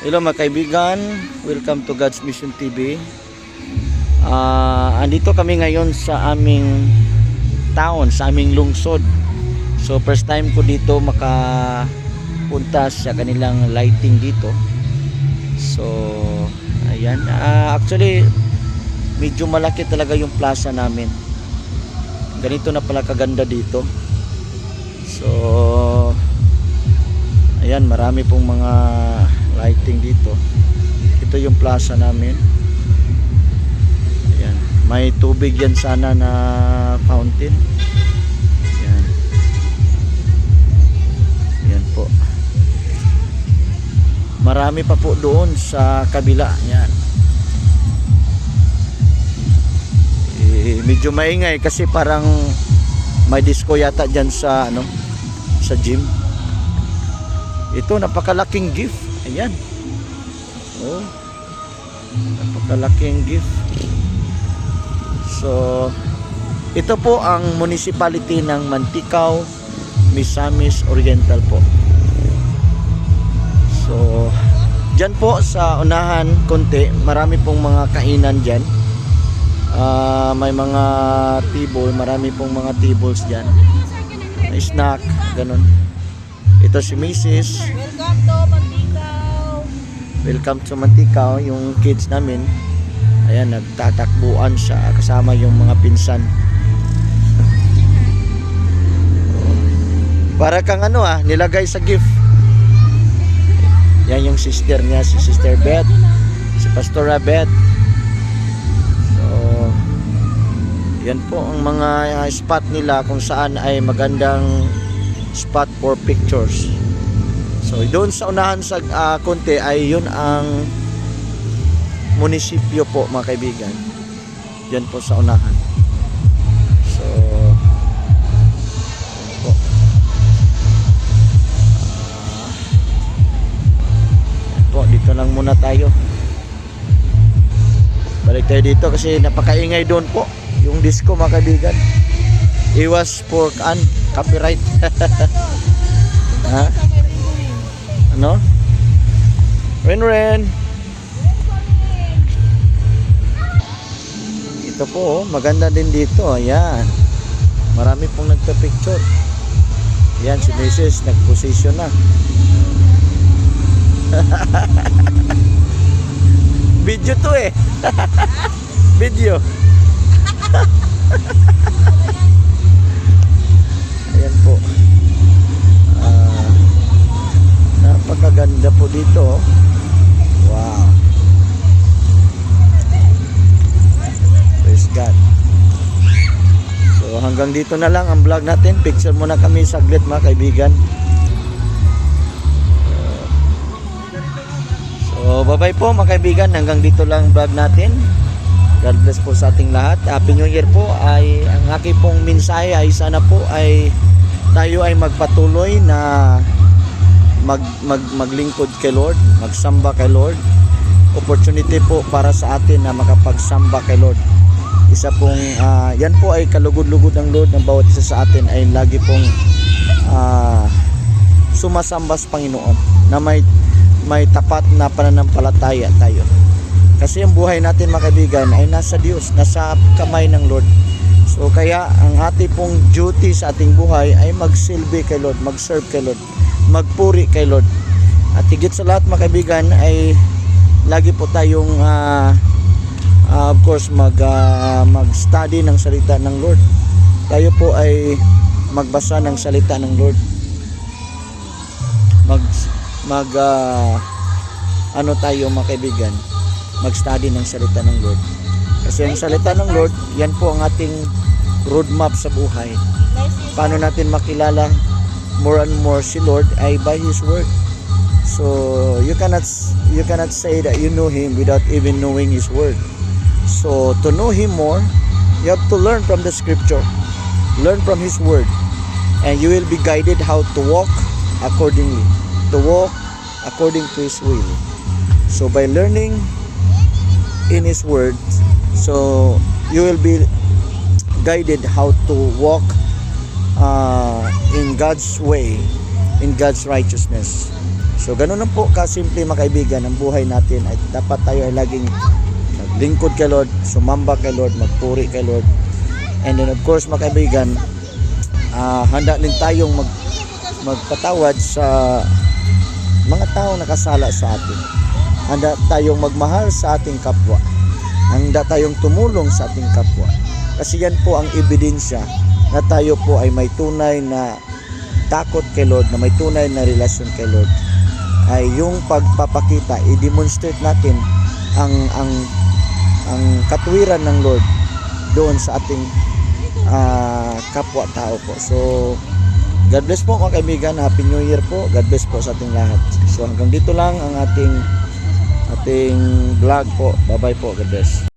Hello mga kaibigan, welcome to God's Mission TV. Andito kami ngayon sa aming town, sa aming lungsod. So first time ko dito makapunta sa kanilang lighting dito. So ayan, actually medyo malaki talaga yung plaza namin. Ganito na pala kaganda dito. So ayan, marami pong mga lighting dito. Ito yung plaza namin. Ayan, may tubig yan sana na fountain. Ayan. Ayan po. Marami pa po doon sa kabila. Ayan. Medyo maingay kasi parang may disco yata dyan sa sa gym. Ito napakalaking gift. Ayan. Oh. Napakalaking gift. So ito po ang municipality ng Mantikau, Misamis Oriental po. So dyan po sa unahan konti, marami pong mga kainan dyan. May mga table, marami pong mga tables dyan. May snack, ganun. Ito si Mrs. Welcome to Mantikau. Welcome to Mantikau, yung kids namin. Ayan, nagtatakbuan siya kasama yung mga pinsan. Para kang nilagay sa gift. Yan yung sister niya, si Sister Beth, si Pastora Beth. Yan po ang mga spot nila kung saan ay magandang spot for pictures. So doon sa unahan sa konti ay yun ang munisipyo po mga kaibigan. Yan po sa unahan. So yan po. Yan po, dito lang muna tayo. Balik tayo dito kasi napakaingay doon po. Yung disco mga kaibigan. Iwas for copyright. Ha? Ano? Ren. Ito po, maganda din dito. Ayan. Marami pong nagpa-picture. Ayan, si Mrs. nag-position na. Video to eh. Video. Ayan po. Napakaganda po dito. Wow. Praise God. So hanggang dito na lang ang vlog natin. Picture muna kami saglit mga kaibigan. So bye bye po mga kaibigan. Hanggang dito lang vlog natin. God bless po sa ating lahat. Happy New Year po. Ay ang aking pong mensahe ay sana po ay tayo ay magpatuloy na maglingkod kay Lord, magsamba kay Lord. Opportunity po para sa atin na makapagsamba kay Lord. Isa pong yan po ay kalugod-lugod ng Lord ng bawat isa sa atin ay lagi pong sumasamba sa Panginoon na may tapat na pananampalataya tayo. Kasi ang buhay natin mga kaibigan ay nasa Diyos, nasa kamay ng Lord. So kaya ang ating pong duty sa ating buhay ay magsilbi kay Lord, mag-serve kay Lord, magpuri kay Lord. At higit sa lahat mga kaibigan ay lagi po tayong of course mag-study ng salita ng Lord. Tayo po ay magbasa ng salita ng Lord. Tayo mga kaibigan, mag-study ng salita ng Lord. Kasi ang salita ng Lord, yan po ang ating roadmap sa buhay. Paano natin makilala more and more si Lord ay by His Word. So you cannot say that you know Him without even knowing His Word. So to know Him more, you have to learn from the Scripture, learn from His Word, and you will be guided how to walk accordingly, to walk according to His will. So by learning in His Word, so you will be guided how to walk in God's way, in God's righteousness. So ganun lang po kasimple mga kaibigan, ang buhay natin ay dapat tayo ay laging naglingkod kay Lord, sumamba kay Lord, magpuri kay Lord. And then of course mga kaibigan, handa din tayong magpatawad sa mga taong nakasala sa atin. Handa tayong magmahal sa ating kapwa. Handa tayong tumulong sa ating kapwa. Kasi yan po ang ebidensya na tayo po ay may tunay na takot kay Lord, na may tunay na relasyon kay Lord. Ay yung pagpapakita, i-demonstrate natin ang katwiran ng Lord doon sa ating kapwa-tao po. So God bless po mga kaibigan, Happy New Year po. God bless po sa ating lahat. So hanggang dito lang ang ating vlog po. Bye bye po, God bless.